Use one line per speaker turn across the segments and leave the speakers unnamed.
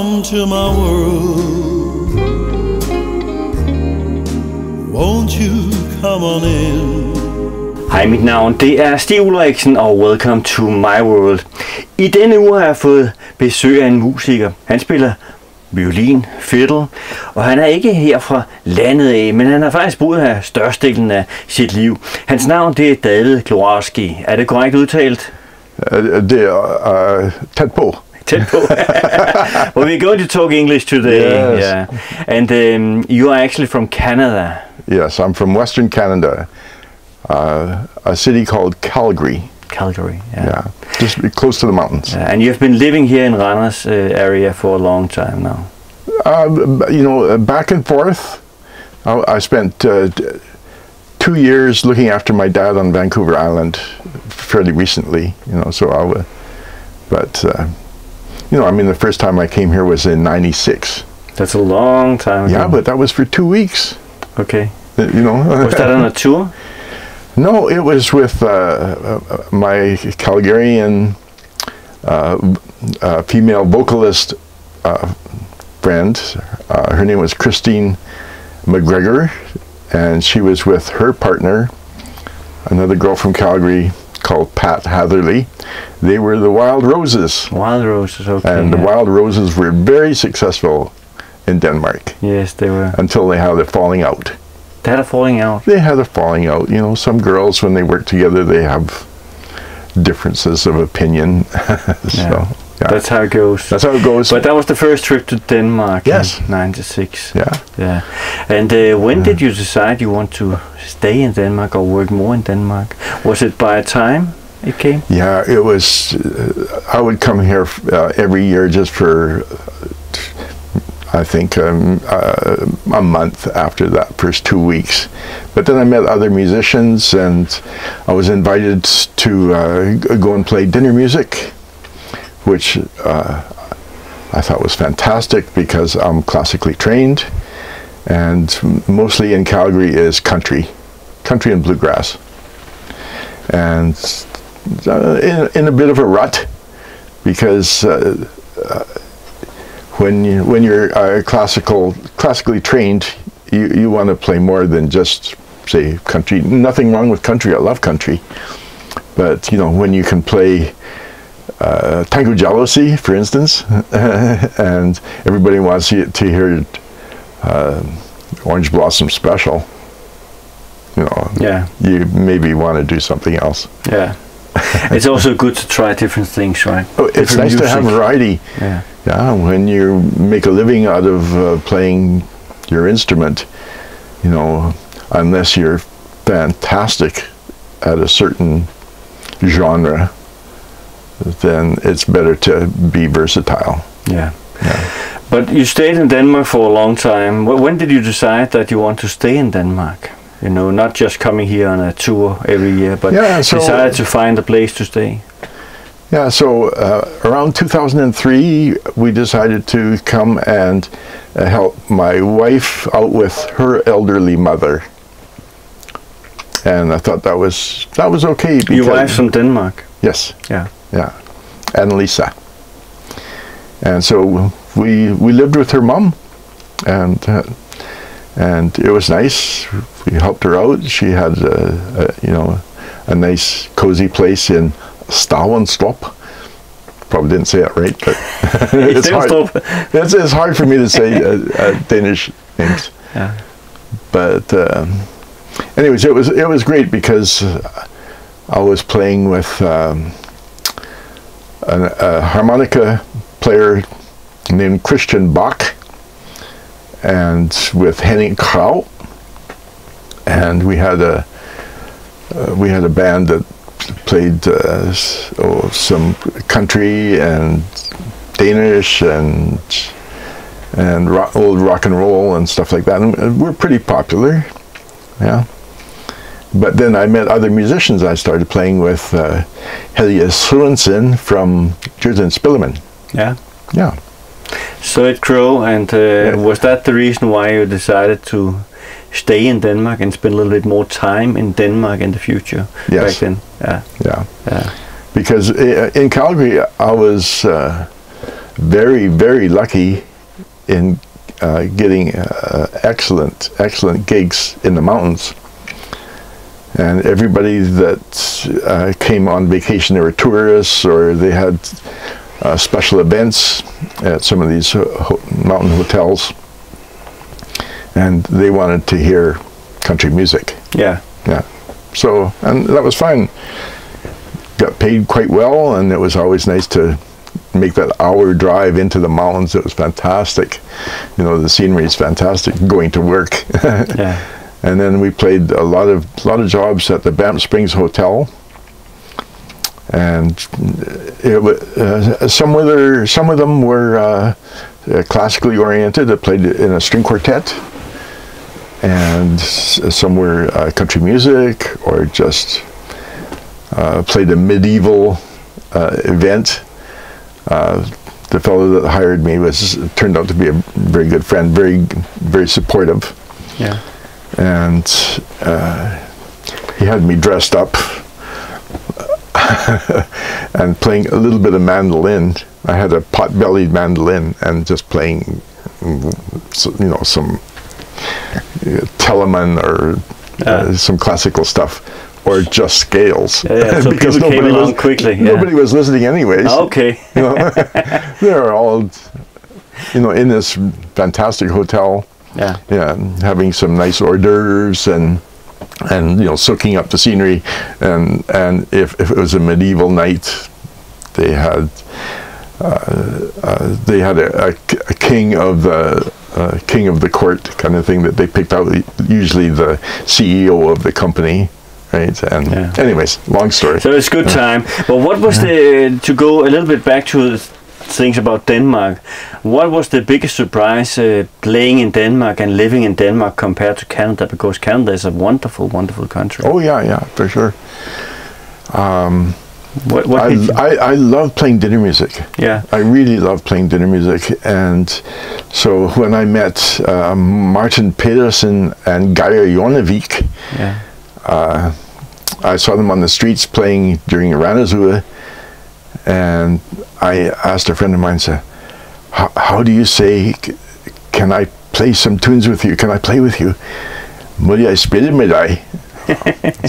Come to my world, won't you come on in?
Hej, mit navn det er Stig Ulrichsen, og welcome to my world. I denne uge har jeg fået besøg af en musiker. Han spiller violin, fiddler, og han er ikke her fra landet af, men han har faktisk boet her størstedelen af sit liv. Hans navn det er Glowasky. Er det korrekt udtalt?
Det er tæt på.
Well, we're going to talk English today.
Yes.
Yeah. And you are actually from Canada.
Yes, I'm from Western Canada, a city called Calgary.
Calgary, yeah.
Just close to the mountains.
Yeah. And you've been living here in Randers area for a long time now.
You know, back and forth. I spent 2 years looking after my dad on Vancouver Island fairly recently, you know, so you know, I mean, the first time I came here was in '96.
That's a long time ago.
Yeah, but that was for 2 weeks.
Okay.
You know.
Was that on a tour?
No, it was with my Calgarian female vocalist friend. Her name was Christine McGregor, and she was with her partner, another girl from Calgary called Pat Hatherley. They were the Wild Roses.
Wild Roses, okay.
And the Wild Roses were very successful in Denmark.
Yes, they were.
Until they had a falling out.
They had a falling out?
They had a falling out. You know, some girls, when they work together, they have differences of opinion. So, yeah.
That's how it goes.
That's how it goes.
But that was the first trip to Denmark.
Yes.
In '96.
Yeah.
And when did you decide you want to stay in Denmark or work more in Denmark? Was it by a time it came?
Yeah, it was. I would come here every year just for, I think, a month after that first 2 weeks. But then I met other musicians, and I was invited to go and play dinner music, which I thought was fantastic because I'm classically trained, and mostly in Calgary is country and bluegrass. And in a bit of a rut, because when you're classically trained, you want to play more than just, say, country. Nothing wrong with country. I love country, but you know, when you can play Tango Jealousy, for instance, and everybody wants to hear Orange Blossom Special, you know, you maybe want to do something else.
Yeah. It's also good to try different things, right?
Oh, it's nice to have variety. Yeah, when you make a living out of playing your instrument, you know, unless you're fantastic at a certain genre, then it's better to be versatile.
Yeah. But you stayed in Denmark for a long time. When did you decide that you want to stay in Denmark? You know, not just coming here on a tour every year, but decided to find a place to stay.
Yeah, so around 2003, we decided to come and help my wife out with her elderly mother. And I thought that was okay.
Your wife's from Denmark?
Yes.
Yeah.
Annalisa. And so we lived with her mom, and it was nice. We helped her out. She had you know, a nice cozy place in Stavenstrup. Probably didn't say it right, but it's hard. It's hard for me to say Danish names.
Yeah.
But anyways, it was great because I was playing with a harmonica player named Christian Bach, and with Henning Krau, and we had a band that played some country and Danish and old rock and roll and stuff like that, and we're pretty popular. Yeah. But then I met other musicians. I started playing with Helge Sørensen from Djursen Spillemann. Yeah.
So it grew, and was that the reason why you decided to stay in Denmark and spend a little bit more time in Denmark in the future?
Yes.
Back then?
Yeah. Because in Calgary, I was very, very lucky in getting excellent gigs in the mountains. And everybody that came on vacation, they were tourists or they had special events at some of these mountain hotels, and they wanted to hear country music.
Yeah.
Yeah. So, and that was fine. Got paid quite well, and it was always nice to make that hour drive into the mountains. It was fantastic. You know, the scenery is fantastic going to work.
Yeah.
And then we played a lot of jobs at the Banff Springs Hotel, and some of them were classically oriented. I played in a string quartet, and some were country music, or just played a medieval event. The fellow that hired me turned out to be a very good friend, very supportive.
Yeah.
And he had me dressed up and playing a little bit of mandolin. I had a pot-bellied mandolin and just playing, you know, some Telemann or some classical stuff, or just scales.
Yeah, so
because
people came along quickly. Yeah.
Nobody was listening anyways.
Okay.
You know, they were all, you know, in this fantastic hotel.
Yeah.
Yeah, having some nice hors d'oeuvres and you know, soaking up the scenery, and if it was a medieval night, they had a king of the court kind of thing that they picked out, usually the CEO of the company, right? And
yeah.
Anyways, long story.
So it's good time. But what was to go a little bit back to things about Denmark, what was the biggest surprise playing in Denmark and living in Denmark compared to Canada? Because Canada is a wonderful, wonderful country.
Oh yeah, for sure.
What
I love playing dinner music.
Yeah,
I really love playing dinner music, and so when I met Martin Pedersen and Geir Jonevik,
yeah.
I saw them on the streets playing during Ranazua, and I asked a friend of mine, said, how do you say, can I play some tunes with you? Can I play with you? Må jeg spille med dig?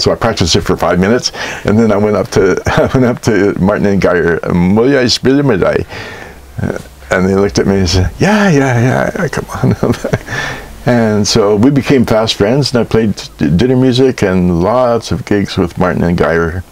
So I practiced it for 5 minutes, and then I went up to Martin and Geir. Må jeg spille med dig? And they looked at me and said, yeah, come on. And so we became fast friends, and I played dinner music and lots of gigs with Martin and Geir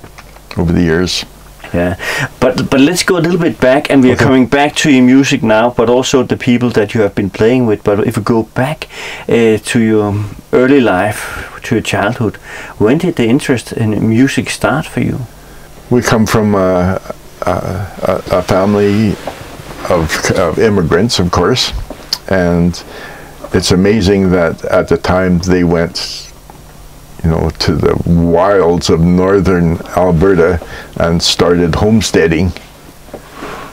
over the years.
Yeah, but let's go a little bit back, and we are coming back to your music now, but also the people that you have been playing with. But if we go back to your early life, to your childhood, when did the interest in music start for you?
We come from a family of immigrants, of course, and it's amazing that at the time they went, you know, to the wilds of northern Alberta and started homesteading,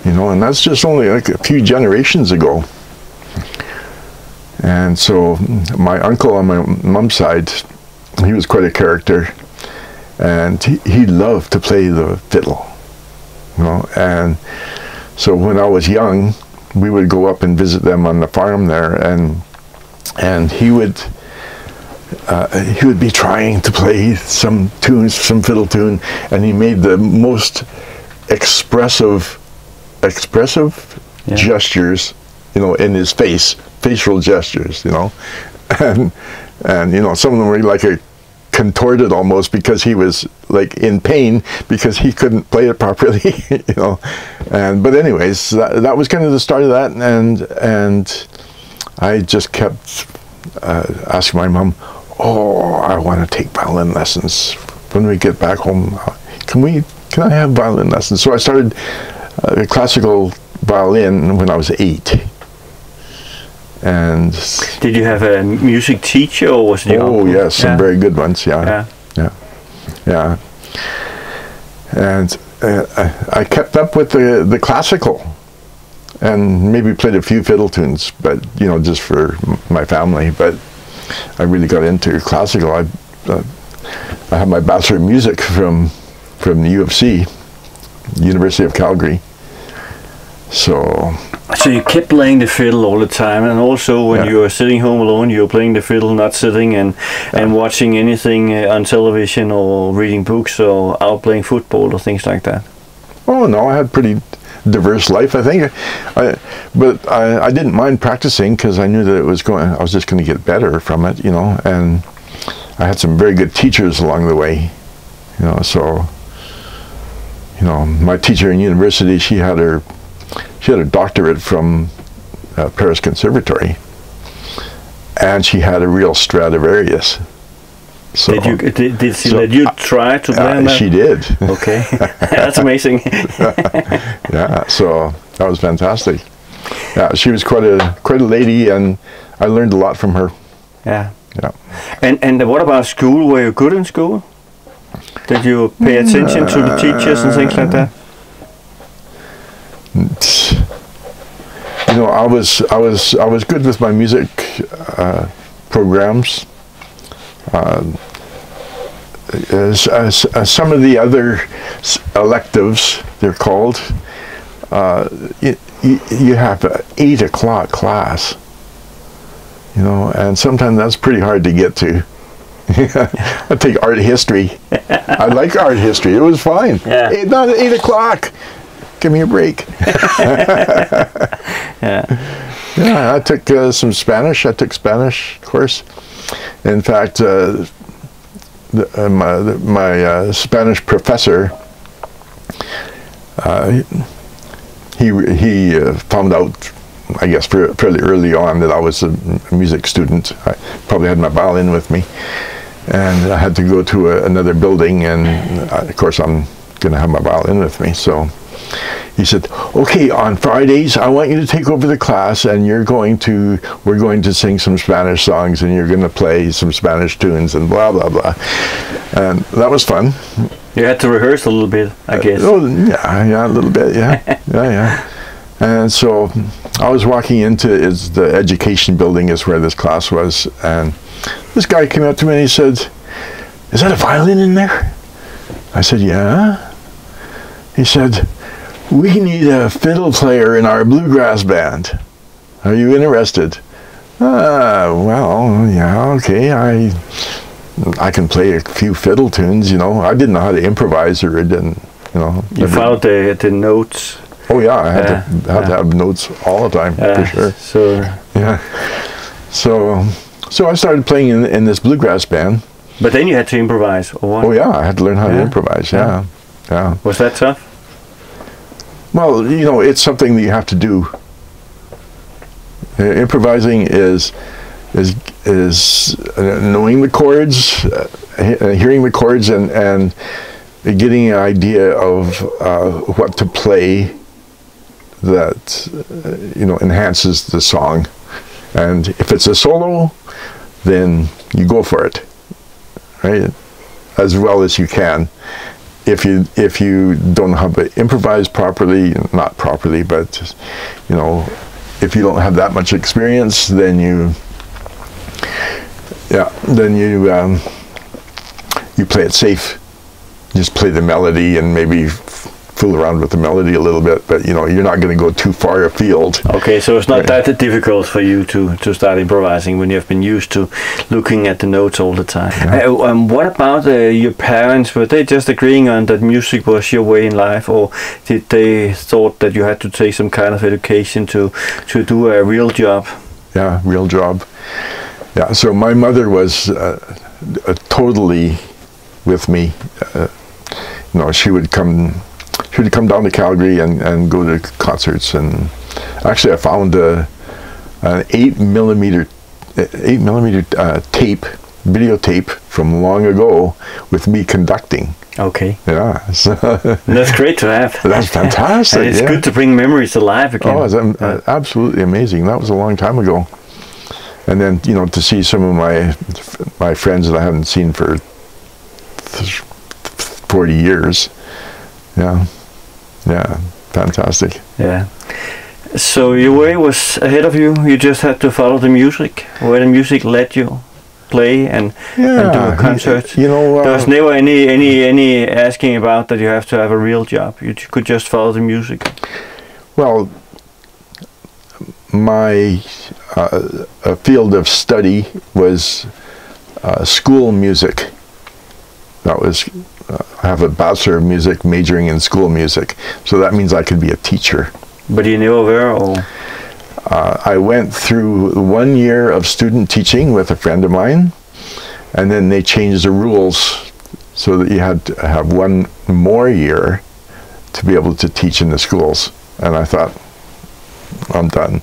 you know, and that's just only like a few generations ago. And so my uncle on my mom's side, he was quite a character, and he loved to play the fiddle, you know. And so when I was young, we would go up and visit them on the farm there, and he would be trying to play some tunes, some fiddle tune, and he made the most expressive
yeah.
gestures, you know, in his facial gestures, you know, and you know, some of them were like contorted almost, because he was like in pain because he couldn't play it properly, you know. But anyways, that was kind of the start of that, and I just kept asking my mom, I want to take violin lessons when we get back home. Can I have violin lessons? So I started classical violin when I was 8. And
did you have a music teacher, or was it your uncle?
Yes, some very good ones. Yeah. And I kept up with the classical, and maybe played a few fiddle tunes, but you know, just for my family. But I really got into classical. I have my Bachelor of Music from the U of C, University of Calgary. So
So you kept playing the fiddle all the time, and also when you were sitting home alone, you were playing the fiddle, not sitting and watching anything on television or reading books or out playing football or things like that.
Oh no, I had pretty diverse life, I think. But I didn't mind practicing because I knew that I was just going to get better from it, you know. And I had some very good teachers along the way, you know. So, you know, my teacher in university, she had a doctorate from Paris Conservatory, and she had a real Stradivarius. So,
did she let you try to play that?
She did.
Okay, that's amazing.
Yeah, so that was fantastic. Yeah, she was quite a lady, and I learned a lot from her.
Yeah.
Yeah.
And what about school? Were you good in school? Did you pay attention to the teachers and things like that?
You know, I was good with my music programs. Some of the other electives, they're called, you have an 8 o'clock class, you know, and sometimes that's pretty hard to get to. I take art history. I like art history. It was fine.
Yeah.
Not at 8 o'clock. Give me a break. Yeah, I took some Spanish. I took Spanish course. In fact, my Spanish professor, he found out, I guess, fairly early on that I was a music student. I probably had my violin with me, and I had to go to another building, and of course I'm going to have my violin with me. So he said, okay, on Fridays I want you to take over the class, and we're going to sing some Spanish songs, and you're going to play some Spanish tunes and blah blah blah. And that was fun.
You had to rehearse a little bit, I guess.
Oh yeah, a little bit, yeah. yeah. And so I was walking into the education building is where this class was, and this guy came up to me and he said, is that a violin in there? I said, yeah. He said, we need a fiddle player in our bluegrass band. Are you interested? Well, yeah, okay. I can play a few fiddle tunes, you know. I didn't know how to improvise, or it didn't, you know.
You followed the notes.
Oh yeah, I had to have notes all the time, for sure.
So
yeah. So I started playing in this bluegrass band.
But then you had to improvise, or what?
Oh yeah, I had to learn how to improvise. Yeah.
Was that tough?
Well, you know, it's something that you have to do. Improvising is knowing the chords, hearing the chords, and getting an idea of what to play that you know, enhances the song. And if it's a solo, then you go for it, right, as well as you can. If you don't know how to improvise properly, not properly, but you know, if you don't have that much experience, then you play it safe. Just play the melody and maybe fool around with the melody a little bit, but you know, you're not going to go too far afield.
Okay, so it's not that difficult for you to start improvising when you have been used to looking at the notes all the time. Yeah. What about your parents? Were they just agreeing on that music was your way in life, or did they thought that you had to take some kind of education to do a real job? Yeah,
real job. Yeah, so my mother was totally with me. You know, she would come down to Calgary and go to concerts, and actually I found an 8mm videotape from long ago with me conducting.
Okay.
Yeah. So
that's great to have.
That's fantastic.
And it's good to bring memories alive again.
Oh, it's absolutely amazing. That was a long time ago. And then, you know, to see some of my friends that I haven't seen for 40 years. Yeah, fantastic.
Yeah. So your way was ahead of you. You just had to follow the music, where the music led you, play and do concerts.
You know,
there was never any asking about that you have to have a real job. You could just follow the music.
Well, my field of study was school music. That was, I have a Bachelor of Music majoring in school music, so that means I could be a teacher.
But you never were, or?
I went through 1 year of student teaching with a friend of mine, and then they changed the rules so that you had to have 1 more year to be able to teach in the schools. And I thought, I'm done.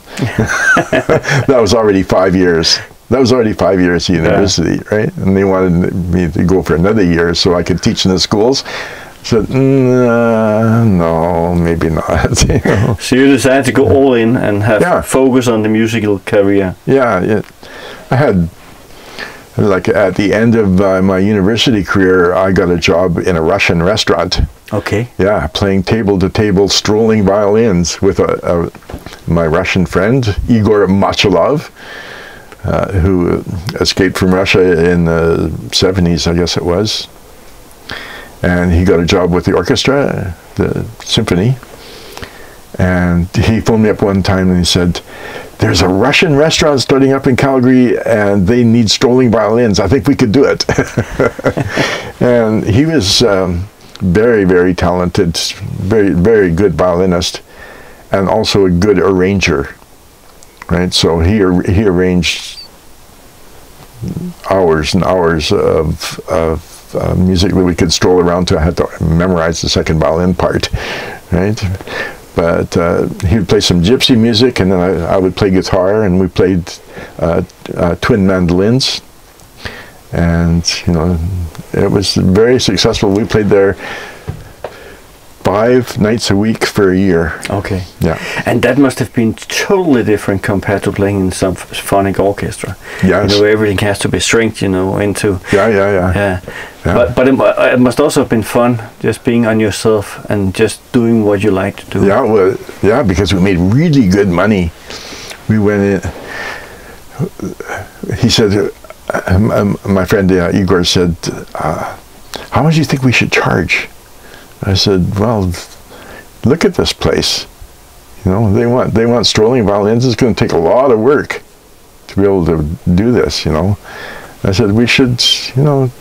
That was already 5 years. That was already 5 years at university, right? And they wanted me to go for another year so I could teach in the schools. I said, no, maybe not. You know?
So you decided to go all in and have focus on the musical career.
Yeah. I had, like, at the end of my university career, I got a job in a Russian restaurant.
Okay.
Yeah, playing table-to-table strolling violins with my Russian friend, Igor Machalov, who escaped from Russia in the 70s, I guess it was. And he got a job with the orchestra, the symphony. And he phoned me up one time and he said, there's a Russian restaurant starting up in Calgary and they need strolling violins. I think we could do it. And he was very, very talented, very, very good violinist, and also a good arranger, right? So he arranged hours and hours of music that we could stroll around to. I had to memorize the second violin part, right? But he would play some gypsy music, and then I would play guitar, and we played twin mandolins. And, you know, it was very successful. We played there 5 nights a week for a year.
Okay.
Yeah.
And that must have been totally different compared to playing in some symphonic orchestra.
Yes.
You know, everything has to be stringed, you know, into...
Yeah.
But it must also have been fun, just being on yourself and just doing what you like to do.
Yeah, well, yeah, because we made really good money. We went in... He said... my friend Igor said, how much do you think we should charge? I said, well, look at this place. You know, they want strolling violins. It's going to take a lot of work to be able to do this, you know. I said, we should, you know,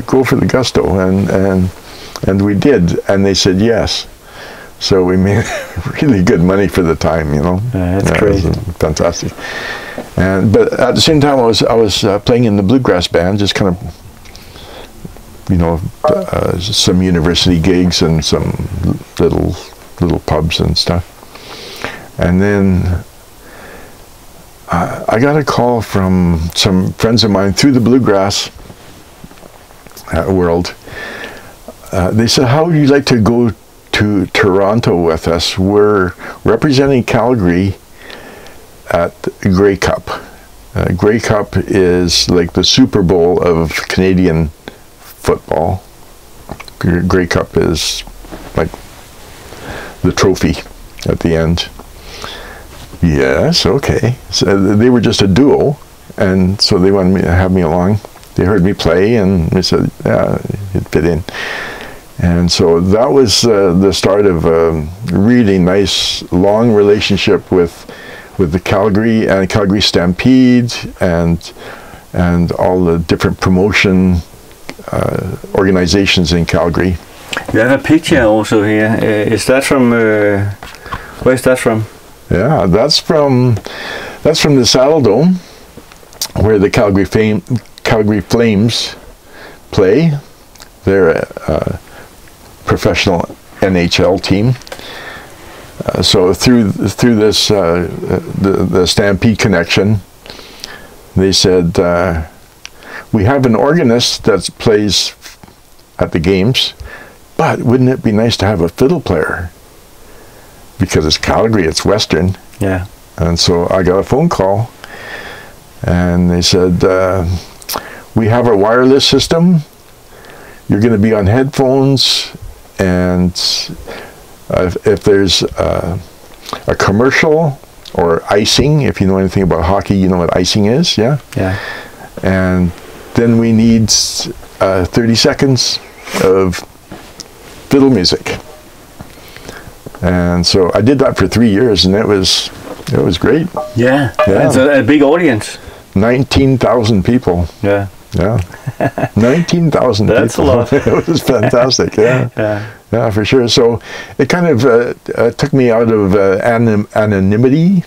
go for the gusto, and we did, and they said yes. So we made really good money for the time, you know.
That's great.
It was fantastic. But at the same time, I was playing in the bluegrass band, just kind of, you know, some university gigs and some little pubs and stuff. And then I got a call from some friends of mine through the bluegrass world. They said, how would you like to go to Toronto with us? We're representing Calgary at Grey Cup. Grey Cup is like the Super Bowl of Canadian football. Grey Cup is like the trophy at the end. Yes, okay. So they were just a duo, and so they wanted me to have me along. They heard me play, and they said, yeah, it'd fit in. And so that was the start of a really nice, long relationship with the Calgary and Calgary Stampede and all the different promotion organizations in Calgary.
You have a picture also here. Is that from? Where is that from?
Yeah, that's from the Saddle Dome, where the Calgary Flames play. They're a professional NHL team. So through this the Stampede connection, they said, we have an organist that plays at the games, but wouldn't it be nice to have a fiddle player? Because it's Calgary, it's Western.
Yeah.
And so I got a phone call, and they said, we have our wireless system. You're going to be on headphones, and if there's a commercial or icing, if you know anything about hockey, you know what icing is, yeah?
Yeah.
And then we need 30 seconds of fiddle music. And so I did that for 3 years, and it was It was great.
Yeah. It's a big audience.
19,000 people.
Yeah.
Yeah. 19,000 people.
That's a lot.
It was fantastic. Yeah. Yeah, for sure. So it kind of took me out of anonymity.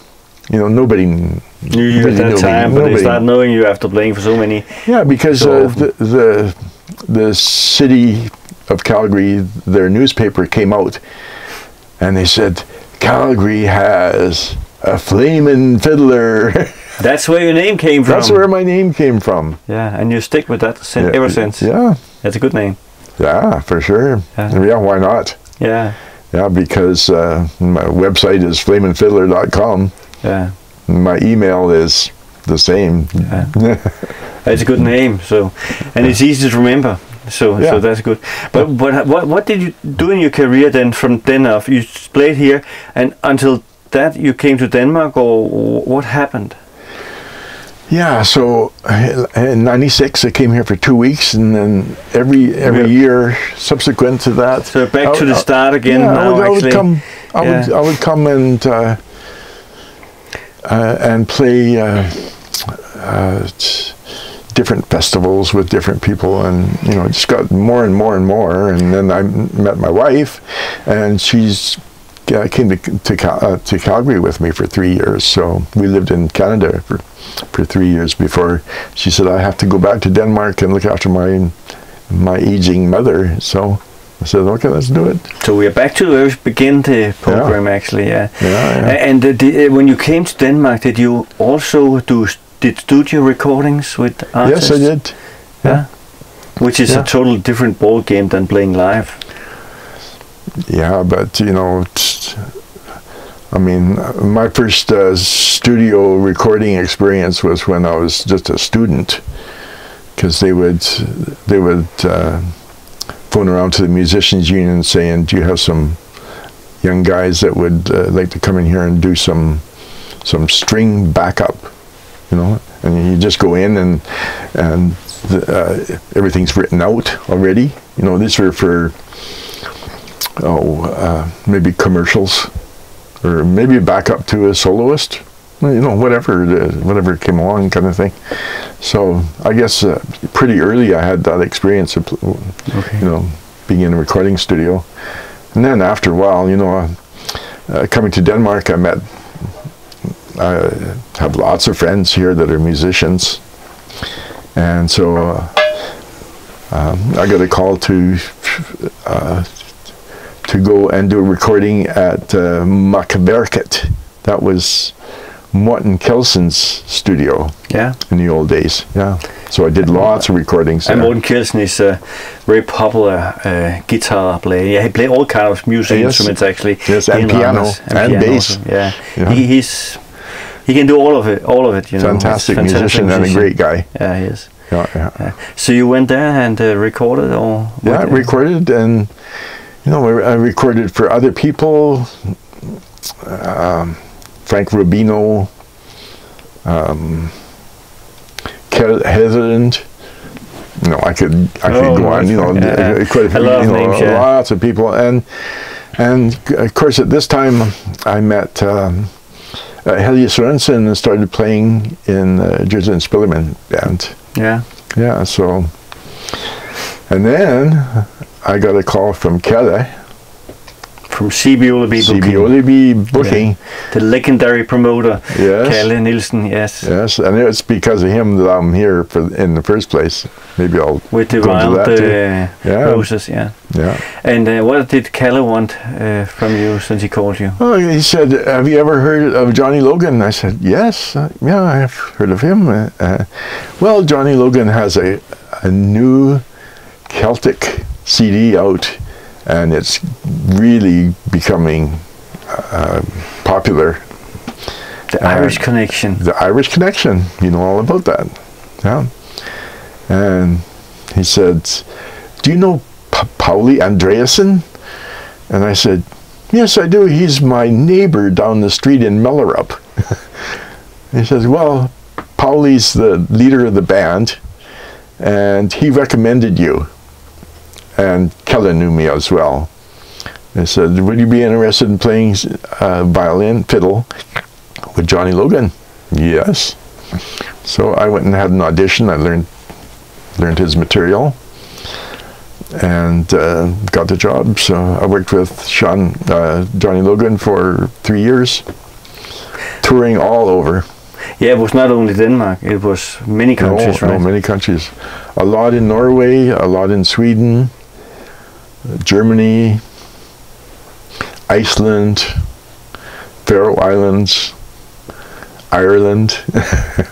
You know, nobody knew
You at that time, but they start knowing you after playing for so many.
Yeah, because the city of Calgary, their newspaper came out, and they said, Calgary has a flamin' fiddler.
That's where your name came from.
That's where my name came from.
Yeah, and you stick with that ever since.
Yeah.
That's a good name.
Yeah, for sure. Yeah, why not?
Yeah.
Yeah, because my website is flaminfiddler.com.
Yeah.
My email is the same.
Yeah. It's a good name, and it's easy to remember. So that's good. But what did you do in your career then? From then off, you played here, and until that you came to Denmark, or what happened?
Yeah, so in '96 I came here for 2 weeks, and then every year subsequent to that.
So back to the start again.
Yeah,
now,
I would come and play different festivals with different people, and it just got more and more and more. And then I met my wife, and she's came to Calgary with me for 3 years. So we lived in Canada for 3 years before she said, I have to go back to Denmark and look after my aging mother. So I said, okay, let's do it.
So we are back to the very beginning the program, actually. Yeah. And when you came to Denmark, did you also did studio recordings with artists?
Yes, I did.
Yeah. Which is a totally different ball game than playing live.
Yeah, but I mean, my first studio recording experience was when I was just a student, because they would phone around to the musicians union saying, do you have some young guys that would like to come in here and do some string backup, and you just go in and everything's written out already. These were for maybe commercials, or maybe back up to a soloist, whatever came along, kind of thing. So I guess pretty early I had that experience of being in a recording studio. And then after a while, coming to Denmark, I have lots of friends here that are musicians, and so I got a call to go and do a recording at Makverket. That was Morten Kjeldsen's studio. Yeah. In the old days. Yeah. So I did lots of recordings there.
And Morten Kjeldsen is a very popular guitar player. Yeah, he played all kinds of music instruments, actually.
Yes, and piano and bass.
Yeah. He can do all of it.
Fantastic musician and a great guy.
Yeah, he is.
Yeah.
So you went there and recorded, or?
Yeah, recorded, and I recorded for other people. Frank Rubino, Heatherland. I could go on. Quite a few, lots of people, and of course at this time I met Helge Sørensen and started playing in Drizzt & Spillerman band. Yeah. So, and then I got a call from Kelle.
From CB
booking.
The legendary promoter,
yes.
Kalle Nielsen, yes.
Yes, and it's because of him that I'm here in the first place. Maybe I'll
with the wild roses, yeah. And what did Kalle want from you since he called you?
Oh, he said, have you ever heard of Johnny Logan? I said, yes, I've heard of him. Well, Johnny Logan has a new Celtic CD out, and it's really becoming popular.
The Irish Connection.
The Irish Connection. You know all about that. Yeah. And he said, do you know Pauli Andreasen? And I said, yes, I do. He's my neighbor down the street in Mellerup. He says, well, Pauli's the leader of the band, and he recommended you. And Kelle knew me as well. I said, would you be interested in playing violin, fiddle, with Johnny Logan. Yes. So I went and had an audition. I learned his material, and got the job. So I worked with Johnny Logan for 3 years, touring all over.
Yeah, it was not only Denmark, it was many countries, right?
No, many countries. A lot in Norway, a lot in Sweden, Germany, Iceland, Faroe Islands, Ireland.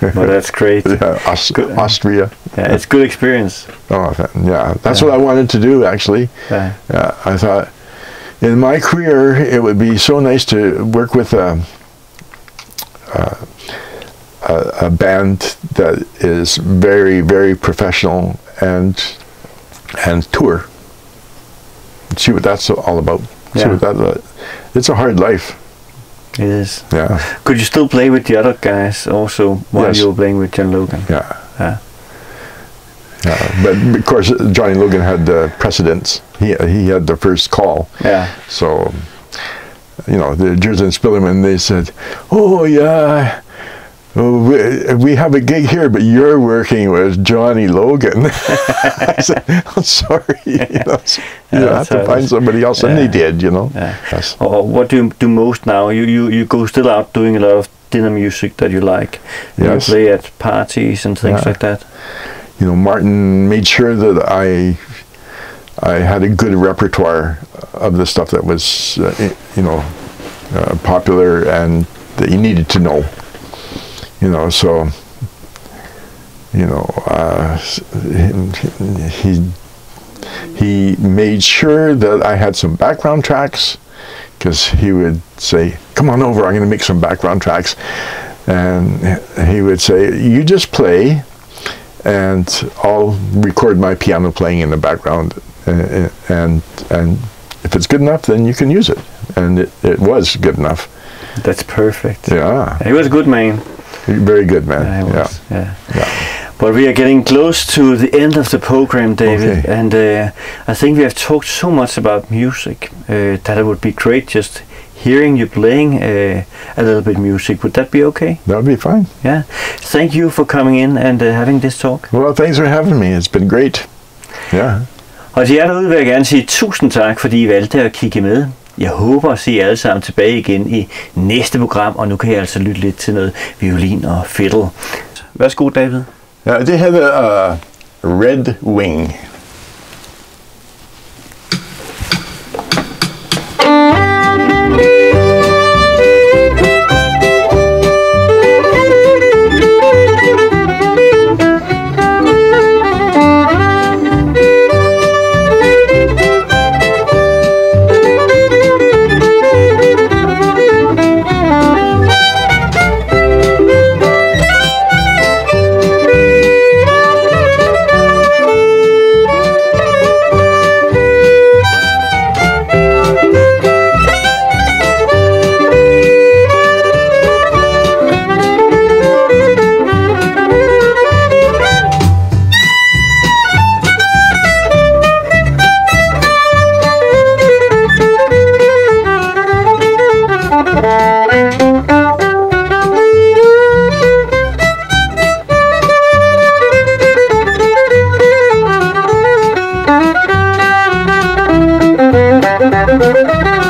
Well, that's great.
Yeah, Austria.
Yeah, it's good experience.
Oh, yeah. That's what I wanted to do, actually.
Yeah.
I thought, in my career, it would be so nice to work with a band that is very, very professional and tour. See what that's all about.
Yeah.
See what that. It's a hard life.
It is.
Yeah.
Could you still play with the other guys also while
Yes.
you were playing with John Logan?
Yeah.
Yeah.
Yeah. But of course, Johnny Logan had the precedence. He had the first call.
Yeah.
So, you know, the Jersey and Spillerman, they said, "Oh yeah, we have a gig here, but you're working with Johnny Logan." I said, "I'm sorry, you know, you have to find somebody else," and they did, you know.
Yeah.
Yes.
Or what do you do most now? You go still out doing a lot of dinner music that you like.
Yes.
You play at parties and things like that.
You know, Martin made sure that I had a good repertoire of the stuff that was, you know, popular and that you needed to know. You know, so, you know, he made sure that I had some background tracks, because he would say, "Come on over, I'm going to make some background tracks." And he would say, "You just play, and I'll record my piano playing in the background, and if it's good enough, then you can use it." And it was good enough.
That's perfect.
Yeah.
He was a good man.
Very good man.
Yeah, he was.
Yeah.
Yeah. But we are getting close to the end of the program, David,
Okay.
and I think we have talked so much about music that it would be great just hearing you playing a little bit music. Would that be okay?
That would be fine.
Yeah. Thank you for coming in and having this talk.
Well, thanks for having me. It's been great. Yeah.
Og til jer derude vil jeg gerne sige tusind tak, fordi I valgte at kigge med. Jeg håber at se jer alle sammen tilbage igen i næste program, og nu kan jeg altså lytte lidt til noget violin og fiddle. Værsgo, David.
Yeah, they have a red wing.
Thank you.